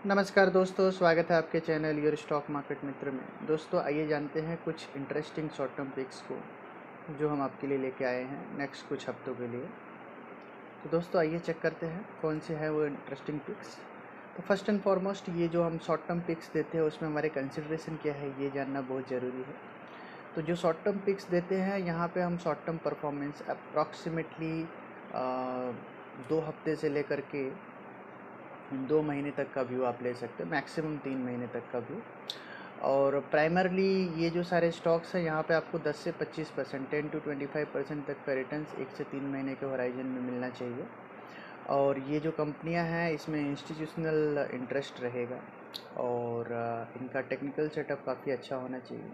नमस्कार दोस्तों, स्वागत है आपके चैनल योर स्टॉक मार्केट मित्र में। दोस्तों आइए जानते हैं कुछ इंटरेस्टिंग शॉर्ट टर्म पिक्स को जो हम आपके लिए लेके आए हैं नेक्स्ट कुछ हफ्तों के लिए। तो दोस्तों आइए चेक करते हैं कौन से हैं वो इंटरेस्टिंग पिक्स। तो फर्स्ट एंड फॉरमोस्ट ये जो हम शॉर्ट टर्म पिक्स देते हैं उसमें हमारे कंसिडरेशन क्या है ये जानना बहुत ज़रूरी है। तो जो शॉर्ट टर्म पिक्स देते हैं यहाँ पे हम शॉर्ट टर्म परफॉर्मेंस अप्रॉक्सीमेटली 2 हफ्ते से लेकर के 2 महीने तक का व्यू आप ले सकते हो, मैक्सिमम 3 महीने तक का व्यू। और प्राइमरली ये जो सारे स्टॉक्स हैं यहाँ पे आपको 10 से 25%, 10 to 25% तक का रिटर्न्स 1 से 3 महीने के होराइजन में मिलना चाहिए। और ये जो कंपनियां हैं इसमें इंस्टीट्यूशनल इंटरेस्ट रहेगा और इनका टेक्निकल सेटअप काफ़ी अच्छा होना चाहिए।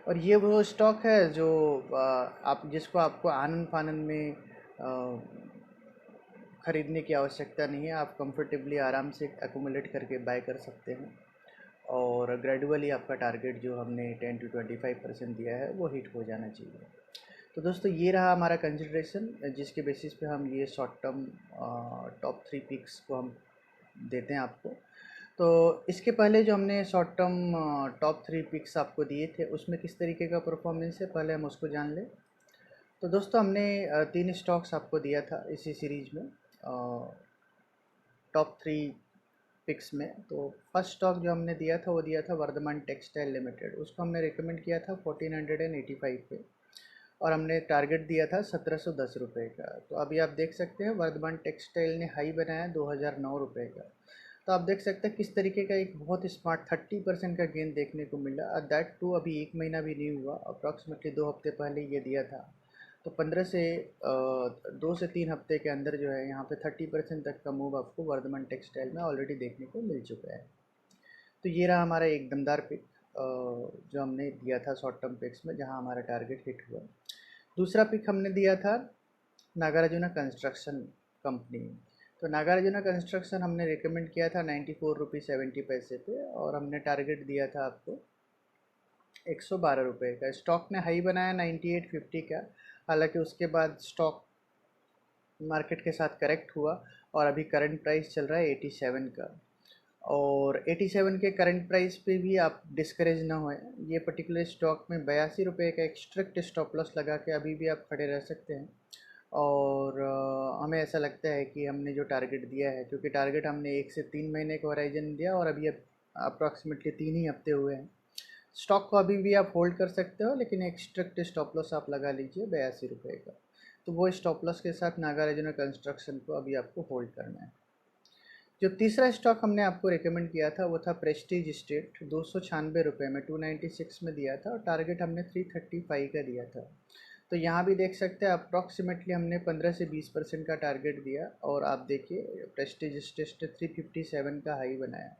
और ये वो स्टॉक है जो आप जिसको आपको आनन फानन में ख़रीदने की आवश्यकता नहीं है। आप कंफर्टेबली आराम से एक्यूमुलेट करके बाय कर सकते हैं और ग्रेजुअली आपका टारगेट जो हमने 10 to 25% दिया है वो हिट हो जाना चाहिए। तो दोस्तों ये रहा हमारा कंसिडरेशन जिसके बेसिस पे हम ये शॉर्ट टर्म टॉप 3 पिक्स को हम देते हैं आपको। तो इसके पहले जो हमने शॉर्ट टर्म टॉप 3 पिक्स आपको दिए थे उसमें किस तरीके का परफॉर्मेंस है पहले हम उसको जान लें। तो दोस्तों हमने 3 स्टॉक्स आपको दिया था इसी सीरीज में टॉप 3 पिक्स में। तो फर्स्ट स्टॉक जो हमने दिया था वो दिया था वर्धमान टेक्सटाइल लिमिटेड। उसको हमने रिकमेंड किया था 1485 पे और हमने टारगेट दिया था 1710 रुपये का। तो अभी आप देख सकते हैं वर्धमान टेक्सटाइल ने हाई बनाया 2009 रुपये का। तो आप देख सकते हैं किस तरीके का एक बहुत स्मार्ट 30% का गेन देखने को मिला। दैट टू अभी 1 महीना भी नहीं हुआ, अप्रॉक्सीमेटली 2 हफ्ते पहले ये दिया था। तो 2 से 3 हफ्ते के अंदर जो है यहाँ पे 30% तक का मूव आपको वर्धमान टेक्सटाइल में ऑलरेडी देखने को मिल चुका है। तो ये रहा हमारा एक दमदार पिक जो हमने दिया था शॉर्ट टर्म पिक्स में, जहाँ हमारा टारगेट हिट हुआ। दूसरा पिक हमने दिया था नागार्जुना कंस्ट्रक्शन कंपनी। तो नागार्जुना कंस्ट्रक्शन हमने रिकमेंड किया था 94 रुपये 70 पैसे पे और हमने टारगेट दिया था आपको 112 रुपये का। स्टॉक ने हाई बनाया 98.50 का, हालांकि उसके बाद स्टॉक मार्केट के साथ करेक्ट हुआ और अभी करंट प्राइस चल रहा है 87 का। और 87 के करंट प्राइस पे भी आप डिस्करेज ना होए। ये पर्टिकुलर स्टॉक में 82 रुपये का एक स्ट्रिक्ट स्टॉप लॉस लगा के अभी भी आप खड़े रह सकते हैं। और हमें ऐसा लगता है कि हमने जो टारगेट दिया है, क्योंकि टारगेट हमने 1 से 3 महीने का होराइजन दिया और अभी अप्रॉक्सीमेटली 3 ही हफ्ते हुए हैं। स्टॉक को अभी भी आप होल्ड कर सकते हो, लेकिन एक स्ट्रिक्ट स्टॉप लॉस आप लगा लीजिए 82 रुपये का। तो वो स्टॉप लॉस के साथ नागार्जुना कंस्ट्रक्शन को अभी आपको होल्ड करना है। जो तीसरा स्टॉक हमने आपको रिकमेंड किया था वो था प्रेस्टीज स्टेट। 296 रुपये में 296 में दिया था और टारगेट हमने 335 का दिया था। तो यहाँ भी देख सकते हैं अप्रॉक्सीमेटली हमने 15 से 20% का टारगेट दिया और आप देखिए प्रेस्टीज स्टेट 357 का हाई बनाया।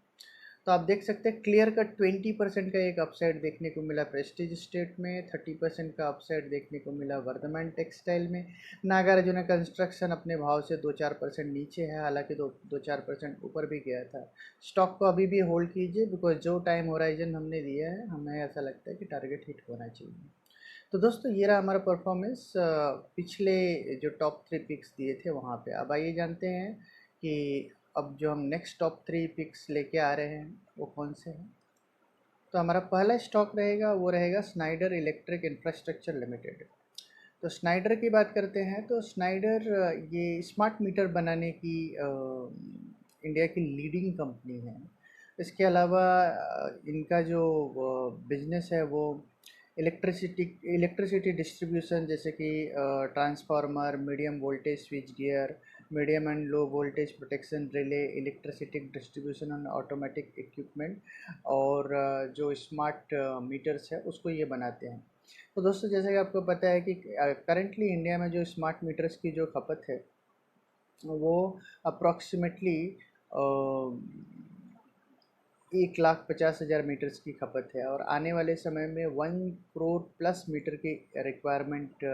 तो आप देख सकते हैं क्लियर कट 20% का एक अपसाइड देखने को मिला प्रेस्टीज स्टेट में, 30% का अपसाइड देखने को मिला वर्धमान टेक्सटाइल में। नागार्जुना कंस्ट्रक्शन अपने भाव से 2-4% नीचे है, हालांकि 2-4% ऊपर भी गया था। स्टॉक को अभी भी होल्ड कीजिए बिकॉज जो टाइम होराइजन हमने दिया है हमें ऐसा लगता है कि टारगेट हिट होना चाहिए। तो दोस्तों ये रहा हमारा परफॉर्मेंस पिछले जो टॉप 3 पिक्स दिए थे वहाँ पे। अब आइए जानते हैं कि अब जो हम नेक्स्ट टॉप 3 पिक्स लेके आ रहे हैं वो कौन से हैं। तो हमारा पहला स्टॉक रहेगा वो रहेगा स्नाइडर इलेक्ट्रिक इंफ्रास्ट्रक्चर लिमिटेड। तो स्नाइडर की बात करते हैं तो स्नाइडर ये स्मार्ट मीटर बनाने की इंडिया की लीडिंग कंपनी है। इसके अलावा इनका जो बिजनेस है वो इलेक्ट्रिसिटी डिस्ट्रीब्यूशन, जैसे कि transformer, medium voltage switch gear, medium and low voltage protection relay, electricity distribution and automatic equipment और जो स्मार्ट मीटर्स है उसको ये बनाते हैं। तो दोस्तों जैसे कि आपको पता है कि करंटली इंडिया में जो स्मार्ट मीटर्स की जो खपत है वो अप्रॉक्सीमेटली 1,50,000 मीटर्स की खपत है और आने वाले समय में 1 करोड़ प्लस मीटर की रिक्वायरमेंट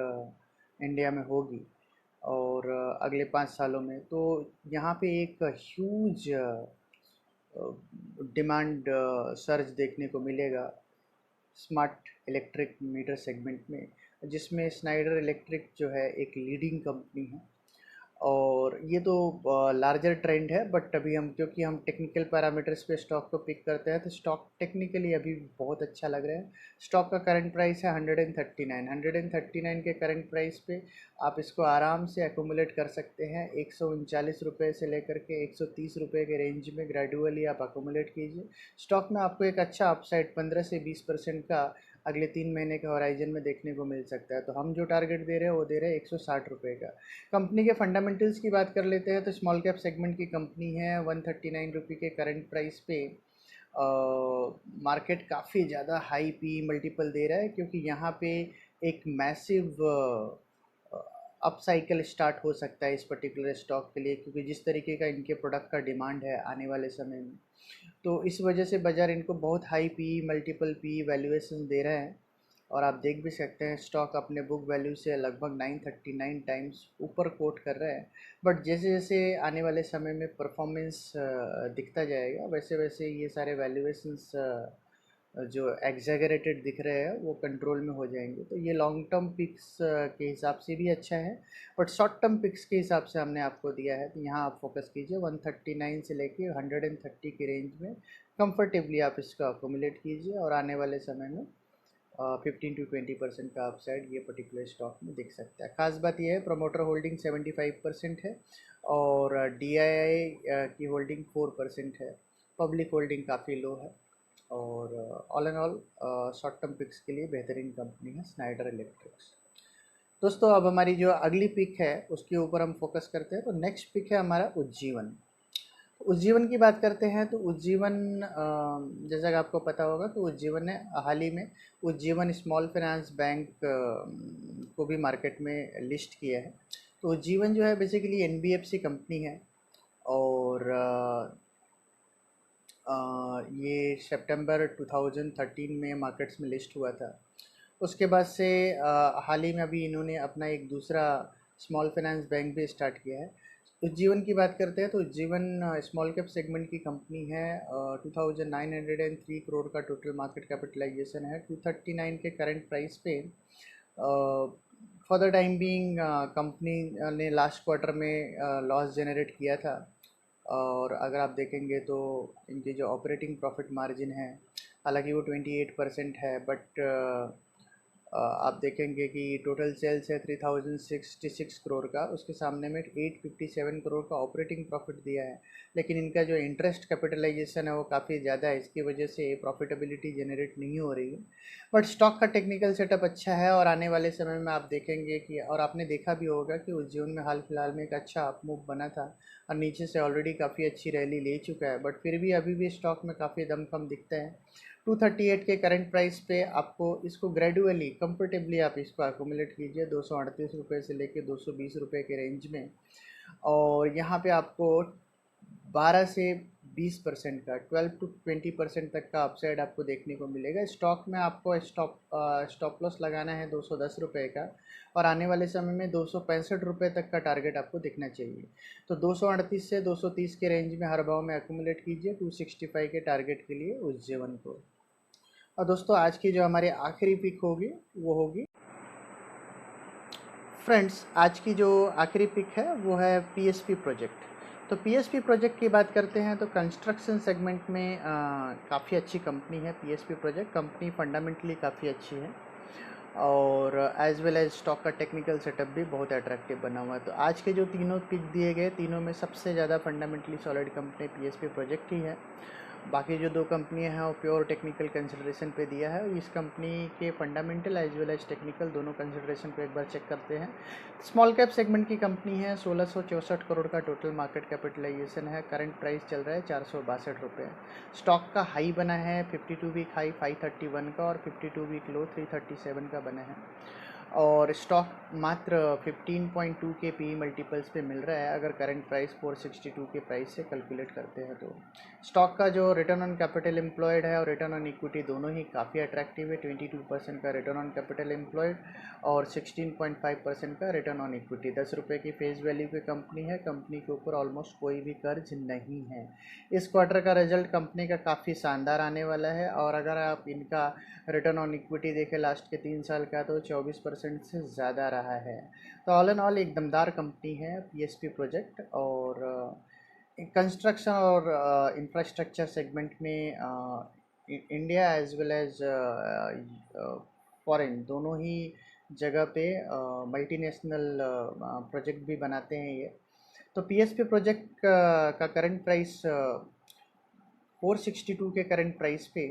इंडिया में होगी और अगले 5 सालों में। तो यहाँ पे एक ह्यूज डिमांड सर्ज देखने को मिलेगा स्मार्ट इलेक्ट्रिक मीटर सेगमेंट में, जिसमें स्नाइडर इलेक्ट्रिक जो है एक लीडिंग कंपनी है। और ये तो लार्जर ट्रेंड है, बट अभी हम क्योंकि हम टेक्निकल पैरामीटर्स पे स्टॉक को पिक करते हैं तो स्टॉक टेक्निकली अभी बहुत अच्छा लग रहा है। स्टॉक का करंट प्राइस है 139 के करंट प्राइस पे आप इसको आराम से एक्यूमुलेट कर सकते हैं। 139 रुपये से लेकर के 130 रुपये के रेंज में ग्रेजुअली आप एक्यूमुलेट कीजिए। स्टॉक में आपको एक अच्छा अपसाइड 15 से 20% का अगले 3 महीने के हॉराइजन में देखने को मिल सकता है। तो हम जो टारगेट दे रहे हैं वो दे रहे हैं 160 रुपये का। कंपनी के फंडामेंटल्स की बात कर लेते हैं तो स्मॉल कैप सेगमेंट की कंपनी है। 139 रुपये के करंट प्राइस पे मार्केट काफ़ी ज़्यादा हाई पी मल्टीपल दे रहा है, क्योंकि यहाँ पे एक मैसिव अप साइकिल स्टार्ट हो सकता है इस पर्टिकुलर स्टॉक के लिए, क्योंकि जिस तरीके का इनके प्रोडक्ट का डिमांड है आने वाले समय में, तो इस वजह से बाज़ार इनको बहुत high P multiple P valuation दे रहा है। और आप देख भी सकते हैं स्टॉक अपने बुक वैल्यू से लगभग 939 टाइम्स ऊपर कोट कर रहा है। बट जैसे जैसे आने वाले समय में परफॉर्मेंस दिखता जाएगा, वैसे वैसे ये सारे वैल्यूएशंस जो एग्जैगरेटेड दिख रहे हैं वो कंट्रोल में हो जाएंगे। तो ये लॉन्ग टर्म पिक्स के हिसाब से भी अच्छा है, बट शॉर्ट टर्म पिक्स के हिसाब से हमने आपको दिया है। तो यहाँ आप फोकस कीजिए 139 से लेके 130 की रेंज में कंफर्टेबली आप इसका अकोमुलेट कीजिए, और आने वाले समय में 15 to 20% का अपसाइड ये पर्टिकुलर स्टॉक में दिख सकता है। खास बात यह है प्रमोटर होल्डिंग 75% है और DII की होल्डिंग 4% है। पब्लिक होल्डिंग काफ़ी लो है, और all and all short term picks के लिए बेहतरीन कंपनी है स्नाइडर इलेक्ट्रिक्स। दोस्तों अब हमारी जो अगली पिक है उसके ऊपर हम फोकस करते हैं। तो नेक्स्ट पिक है हमारा उज्जीवन। उज्जीवन की बात करते हैं तो उज्जीवन जैसा कि आपको पता होगा तो उज्जीवन ने हाल ही में उज्जीवन स्मॉल फाइनेंस बैंक को भी मार्केट में लिस्ट किया है। तो उज्जीवन जो है बेसिकली NBFC कंपनी है, और ये सितंबर 2013 में मार्केट्स में लिस्ट हुआ था। उसके बाद से हाल ही में अभी इन्होंने अपना एक दूसरा स्मॉल फाइनेंस बैंक भी स्टार्ट किया है। उज्जीवन की बात करते हैं तो उज्जीवन स्मॉल कैप सेगमेंट की कंपनी है। 2903 करोड़ का टोटल मार्केट कैपिटलाइजेशन है। 239 के करंट प्राइस पे for the time being company ने लास्ट क्वार्टर में लॉस जनरेट किया था। और अगर आप देखेंगे तो इनकी जो ऑपरेटिंग प्रॉफिट मार्जिन है हालांकि वो 28% है, बट आप देखेंगे कि टोटल सेल्स है 3066 करोड़ का, उसके सामने में 857 करोड़ का ऑपरेटिंग प्रॉफिट दिया है। लेकिन इनका जो इंटरेस्ट कैपिटलाइजेशन है वो काफ़ी ज़्यादा है, इसकी वजह से प्रॉफिटेबिलिटी जनरेट नहीं हो रही है। बट स्टॉक का टेक्निकल सेटअप अच्छा है, और आने वाले समय में आप देखेंगे कि, और आपने देखा भी होगा कि उज्जीवन में हाल फिलहाल में एक अच्छा अप मूव बना था और नीचे से ऑलरेडी काफ़ी अच्छी रैली ले चुका है, बट फिर भी अभी भी स्टॉक में काफ़ी दमखम दिखता है। 238 के करंट प्राइस पे आपको इसको ग्रेजुअली कंफर्टेबली आप इसको अकोमुलेट कीजिए 238 रुपये से लेके 220 रुपये के रेंज में। और यहाँ पे आपको 12 से 20% का 12 to 20% तक का अपसाइड आपको देखने को मिलेगा। स्टॉक में आपको स्टॉप लॉस लगाना है 210 रुपये का, और आने वाले समय में 265 रुपये तक का टारगेट आपको दिखना चाहिए। तो 238 से 230 के रेंज में हर भाव में अकोमुलेट कीजिए 265 के टारगेट के लिए उज्जीवन को। और दोस्तों आज की जो हमारी आखिरी पिक होगी वो होगी फ्रेंड्स, आज की जो आखिरी पिक है वो है PSP प्रोजेक्ट। तो PSP प्रोजेक्ट की बात करते हैं तो कंस्ट्रक्शन सेगमेंट में काफ़ी अच्छी कंपनी है PSP प्रोजेक्ट। कंपनी फंडामेंटली काफ़ी अच्छी है, और एज वेल एज स्टॉक का टेक्निकल सेटअप भी बहुत अट्रैक्टिव बना हुआ है। तो आज के जो तीनों पिक दिए गए तीनों में सबसे ज़्यादा fundamentally solid company PSP project ही है। बाकी जो 2 कंपनियां हैं वो प्योर टेक्निकल कंसिडरेशन पे दिया है। इस कंपनी के fundamental as well as technical दोनों कंसिडरेशन पे एक बार चेक करते हैं। स्मॉल कैप सेगमेंट की कंपनी है। 1664 करोड़ का टोटल मार्केट कैपिटलाइजेशन है। करंट प्राइस चल रहा है 462 रुपये। स्टॉक का हाई बना है 52 वीक हाई 531 का, और 52 वीक लो 337 का बना है। और स्टॉक मात्र 15.2 के पी मल्टीपल्स पे मिल रहा है अगर करंट प्राइस 462 के प्राइस से कैलकुलेट करते हैं। तो स्टॉक का जो रिटर्न ऑन कैपिटल एम्प्लॉयड है और रिटर्न ऑन इक्विटी दोनों ही काफ़ी अट्रैक्टिव है। 22% का रिटर्न ऑन कैपिटल एम्प्लॉयड और 16.5% का रिटर्न ऑन इक्विटी। 10 रुपये की फेस वैल्यू की कंपनी है। कंपनी के ऊपर ऑलमोस्ट कोई भी कर्ज नहीं है। इस क्वार्टर का रिजल्ट कंपनी का काफ़ी शानदार आने वाला है, और अगर आप इनका रिटर्न ऑन इक्विटी देखें लास्ट के 3 साल का तो 24% 50% से ज़्यादा रहा है। तो ऑल एंड ऑल एक दमदार कंपनी है पीएसपी प्रोजेक्ट। और कंस्ट्रक्शन और इंफ्रास्ट्रक्चर सेगमेंट में India as well as foreign दोनों ही जगह पे मल्टीनेशनल प्रोजेक्ट भी बनाते हैं ये। तो पीएसपी प्रोजेक्ट का करंट प्राइस 462 के करंट प्राइस पे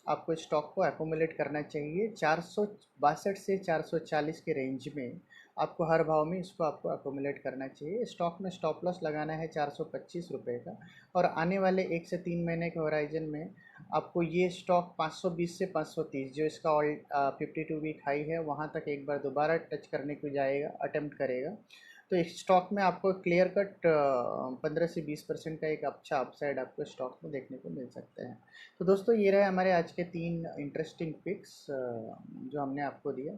आपको स्टॉक को एक्यूमुलेट करना चाहिए। 462 से 440 के रेंज में आपको हर भाव में इसको आपको एक्यूमुलेट करना चाहिए। स्टॉक में स्टॉप लॉस लगाना है 425 रुपये का। और आने वाले 1 से 3 महीने के होराइजन में आपको ये स्टॉक 520 से 530 जो इसका ऑल 52 वीक हाई है वहाँ तक एक बार दोबारा टच करने को जाएगा, अटेम्प्ट करेगा। तो इस स्टॉक में आपको क्लियर कट 15 से 20% का एक अच्छा अपसाइड आपको स्टॉक में देखने को मिल सकते हैं। तो दोस्तों ये रहे हमारे आज के 3 इंटरेस्टिंग पिक्स जो हमने आपको दिया।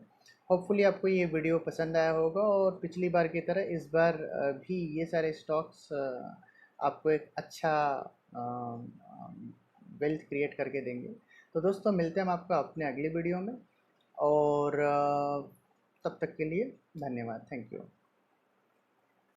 होपफुली आपको ये वीडियो पसंद आया होगा और पिछली बार की तरह इस बार भी ये सारे स्टॉक्स आपको एक अच्छा वेल्थ क्रिएट करके देंगे। तो दोस्तों मिलते हैं हम आपको अपने अगली वीडियो में। और तब तक के लिए धन्यवाद। Thank you.